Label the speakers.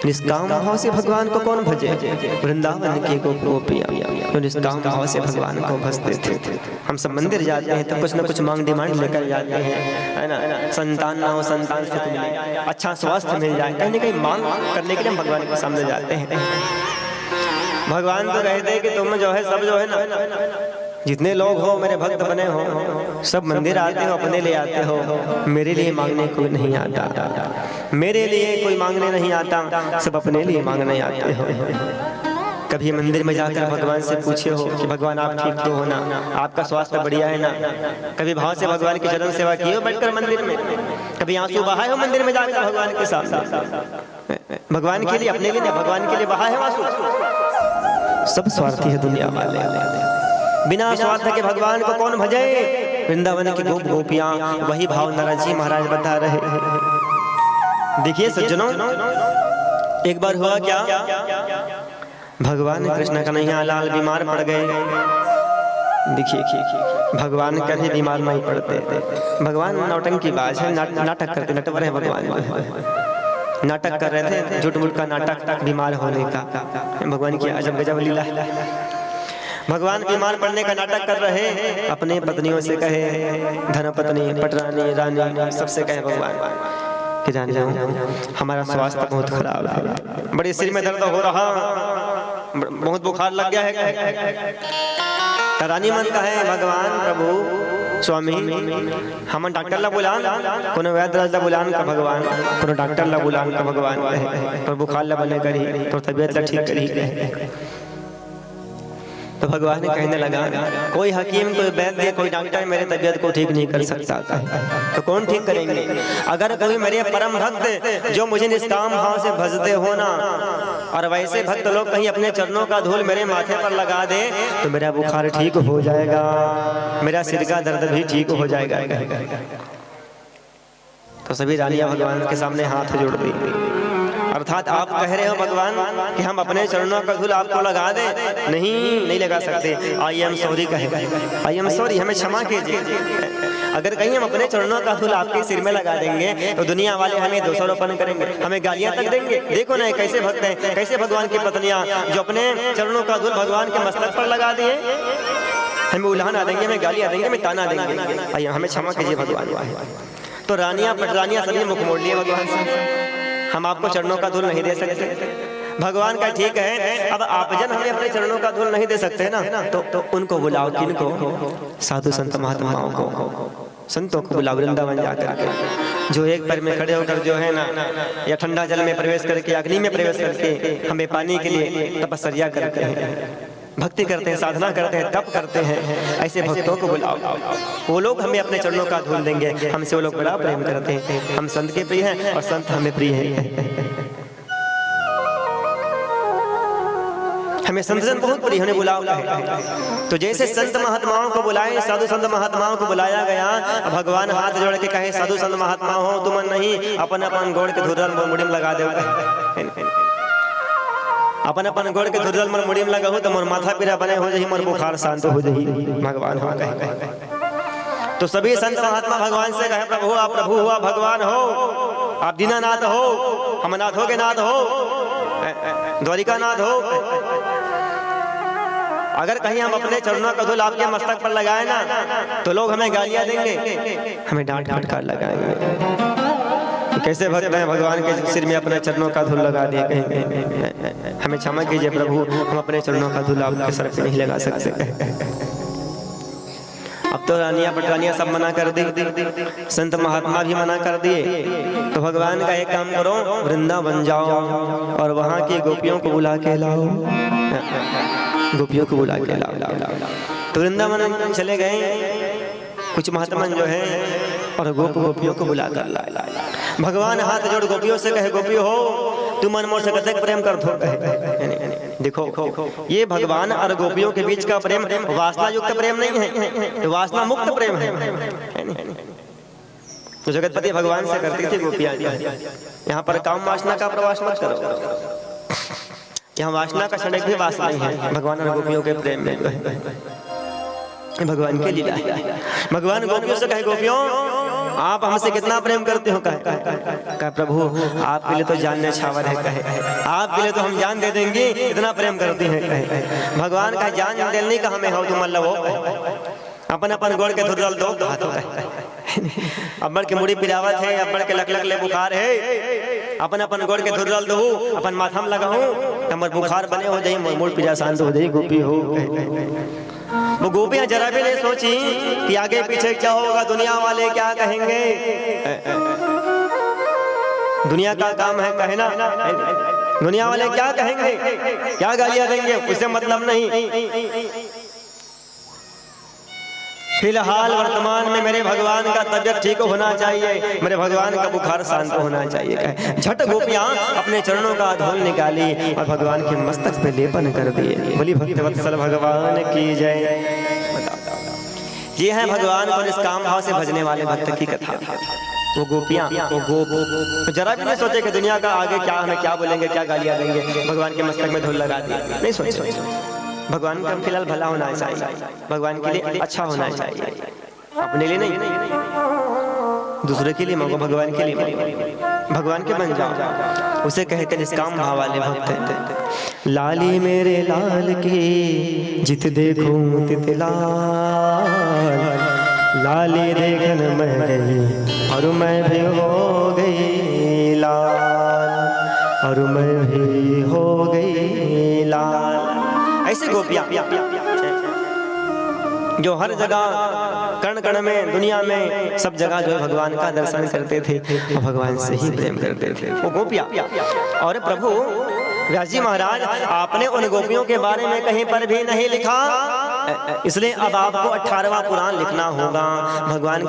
Speaker 1: निष्काम भाव से भगवान को कौन भजे? वृंदावन के गोपियां तो निष्काम भाव से भगवान को भजते थे। हम सब मंदिर जाते हैं तो कुछ ना कुछ मांग डिमांड लेकर जाते हैं, है ना। संतान ना हो, संतान सुख मिले, अच्छा स्वास्थ्य मिल जाए, कहीं ना कहीं मांग करने के लिए हम भगवान के सामने जाते हैं। भगवान तो कहते हैं कि तुम जो है सब जो है ना, जितने लोग हो मेरे भक्त बने हो, सब मंदिर आते हो, अपने लिए आते हो, मेरे लिए मांगने कोई नहीं आता, मेरे लिए कोई मांगने नहीं आता, सब अपने लिए मांगने आते हो। कभी मंदिर में जाकर भगवान से पूछे हो कि भगवान आप ठीक तो हो ना, आपका स्वास्थ्य बढ़िया है ना? कभी भाव से भगवान की चरण सेवा की हो बैठकर मंदिर में? कभी आंसू बहाए हो मंदिर में जाकर भगवान के सामने? भगवान के लिए, अपने लिए, भगवान के लिए बहाए हो आंसू? सब स्वार्थी है दुनिया वाले, बिना स्वार्थ के भगवान को कौन भजे? वृंदावन की गोप गोपियां वही भाव नारद जी महाराज बता रहे। देखिए सज्जनों, एक बार हुआ क्या, भगवान कृष्ण कन्हैया लाल बीमार पड़ गए। देखिए भगवान कभी बीमार नहीं पड़ते, भगवान नौटंकी बाज है, नाटक करते, नटवर है भगवान। नाटक कर रहे थे, झूठ मूठ का नाटक बीमार होने का। भगवान की अजब गजब लीला है। भगवान बीमार पड़ने का नाटक कर रहे, अपने पत्नियों से कहे, धर्मपत्नी, पटरानी, रानी, सबसे कहे भगवान कि जान जाओ हमारा स्वास्थ्य बहुत खराब है, बड़े सिर में दर्द हो रहा, बहुत बुखार लग गया है। रानी मन का है भगवान प्रभु स्वामी हम डॉक्टर ला बुलान, कोनो वैद्य राज ला बुलान का भगवान, कोनो डॉक्टर ला बुलान का भगवान, पर बुखार ला बने करी तो तबीयत ला ठीक करी। तो भगवान ने कहने लगा, कोई हकीम, कोई वैद्य, कोई डॉक्टर मेरे तबीयत को ठीक नहीं कर सकता, तो कौन ठीक करेंगे? अगर कोई मेरे परम भक्त जो मुझे निष्काम भाव से भजते हो ना, और वैसे भक्त लोग कहीं अपने चरणों का धूल मेरे माथे पर लगा दे तो मेरा बुखार ठीक हो जाएगा, मेरा सिर का दर्द भी ठीक हो जाएगा। तो सभी रानियां भगवान के सामने हाथ जोड़ दी। अर्थात आप कह रहे हो भगवान कि हम अपने चरणों का धूल आपको लगा दे? नहीं लगा सकते। आई एम सॉरी कहे, आई एम सॉरी, हमें क्षमा कीजिए। अगर कहीं हम अपने चरणों का धूल आपके सिर में लगा देंगे तो दुनिया वाले हमें दोषारोपण करेंगे, हमें गालियां तक देंगे। देखो ना कैसे भक्त हैं, कैसे भगवान की पत्नियां जो अपने चरणों का धूल भगवान के मस्तक पर लगा दिए, हमें उल्हाना देंगे, हमें गालियां देंगे, हमें ताना देंगे। हमें क्षमा कीजिए भगवान। तो रानियां पटरानियां सभी मुख मोड़ लिए भगवान से, हम आपको चरणों का धूल नहीं दे सकते। भगवान का ठीक है, अब आप जन हमें अपने चरणों का धूल नहीं दे सकते ना, तो उनको बुलाओ। किनको? साधु संत महात्माओं को, संतों को बुलाओ वृंदावन जाकर के, जो एक पैर में खड़े होकर जो है ना, या ठंडा जल में प्रवेश करके, अग्नि में प्रवेश करके हमें पानी के लिए तपस्या करते हैं, भक्ति करते हैं, साधना करते हैं, तप करते हैं। ऐसे भक्तों को बुलाओ, वो लोग हमें अपने चरणों का धूल देंगे। हमसे वो लोग बड़ा प्रेम करते हैं, हम संत के प्रिय हैं और संत हमें प्रिय हैं। हमें संत जन बहुत प्रिय, उन्हें बुलाओ। तो जैसे संत महात्माओं को बुलाए, साधु संत महात्माओं को बुलाया गया, भगवान हाथ जोड़ के कहे, साधु संत महात्मा हो तुम नहीं, अपन अपन गोड़ के धुरल मुड़ी में लगा दे, अपन अपन गोड़ के धुरल मन मुड़ी में लगा हो तो मोर माथा पीरा बने हो जाही, मोर बुखार शांत हो जाही। भगवान हो कहे। तो सभी संत महात्मा भगवान से कहे, प्रभु आप प्रभु हुआ, भगवान हो, आप दीनानाथ हो, हम नाथों के नाथ हो, द्वारिका नाथ हो। अगर कहीं हम अपने चरणों का धूल आपके मस्तक पर लगाए ना तो लोग हमें गालियां देंगे, हमें डांट फटकार लगाएंगे। कैसे भक्त हैं, भगवान के सिर में अपने चरणों का धूल लगा दिए, कहेंगे हमें क्षमा कीजिए प्रभु, हम अपने चरणों का धूल आपके सर पे नहीं लगा सकते। अब तो रानियां पटरानियां सब मना कर दी, संत महात्मा भी मना कर दिए। तो भगवान का एक काम करो, वृंदावन जाओ और वहां की गोपियों को बुला के लाओ, गोपियों को बुला के लाओ। तो वृंदावन चले गए कुछ महात्मा जो है और गोपियों को बुला कर लाए। भगवान हाथ जोड़ गोपियों से कहे, गोपियों हो तुम मन मोर से कतक प्रेम कर दो। देखो ये भगवान और गोपियों के बीच का प्रेम वासना युक्त प्रेम नहीं है, वासना मुक्त प्रेम है। तो जगतपति भगवान से करती थी गोपियां, यहाँ पर काम वासना का प्रवास मत करो, यहाँ वासना का क्षणिक भी वास नहीं है भगवान और गोपियों के प्रेम में। भगवान के लीला है। भगवान गोपियों से कहे, गोपियों आप हमसे कितना प्रेम करते हो? कहे प्रभु आपके लिए तो जान न्यौछावर है, कहे आपके लिए तो हम जान दे देंगे, इतना प्रेम करते हैं। कहे भगवान का जान देने का हमें हो तुम अल्लाह अपन अपन गोड़ के धुरल दो अब्बड़ के मुड़ी पिरावत है, अब्बड़ के लक ले बुखार है, अपन अपन गोड़ के धुरल दो अपन माथा में लगाऊं हमर बुखार बने हो जाए, मुड़ पिरा शांत हो जाए, गोपी हो। वो गोपियां जरा भी नहीं सोची कि आगे पीछे क्या होगा, दुनिया वाले क्या कहेंगे। दुनिया का काम है कहना, दुनिया वाले क्या कहेंगे, क्या गालियां देंगे, उससे मतलब नहीं। फिलहाल वर्तमान में मेरे भगवान का तबियत ठीक होना चाहिए, मेरे भगवान का बुखार शांत होना चाहिए। झट गोपियां अपने चरणों का धूल निकाली और भगवान के मस्तक पे लेपन कर दिए। बोली भक्तवत्सल भगवान की जय। ये है भगवान को निष्काम भाव से भजने वाले भक्त की कथा। वो गोपियां वो जरा भी नहीं सोचे कि दुनिया का आगे क्या हमें क्या बोलेंगे, क्या गालियां देंगे, भगवान के मस्तक में धूल लगा दी, नहीं सोचे। भगवान का फिलहाल भला होना चाहिए, भगवान के लिए अच्छा होना चाहिए, अपने लिए नहीं, दूसरे के लिए मांगो, भगवान के लिए, भगवान के बन जाओ। उसे कहते निष्काम भाव वाले भक्त। लाली मेरे लाल की जित देखूं तित लाल, लाली देखन मैं गई और मैं भी हो गई लाल, और मैं भी हो गई लाल। ऐसे गोपियां जो हर जगह कण कण में दुनिया में सब जगह जो है भगवान का दर्शन करते थे और भगवान से ही प्रेम करते थे, वो गोपियां। और प्रभु व्यास जी महाराज आपने उन गोपियों के बारे में कहीं पर भी नहीं लिखा, इसलिए अब आपको 18वां पुराण लिखना होगा। भगवान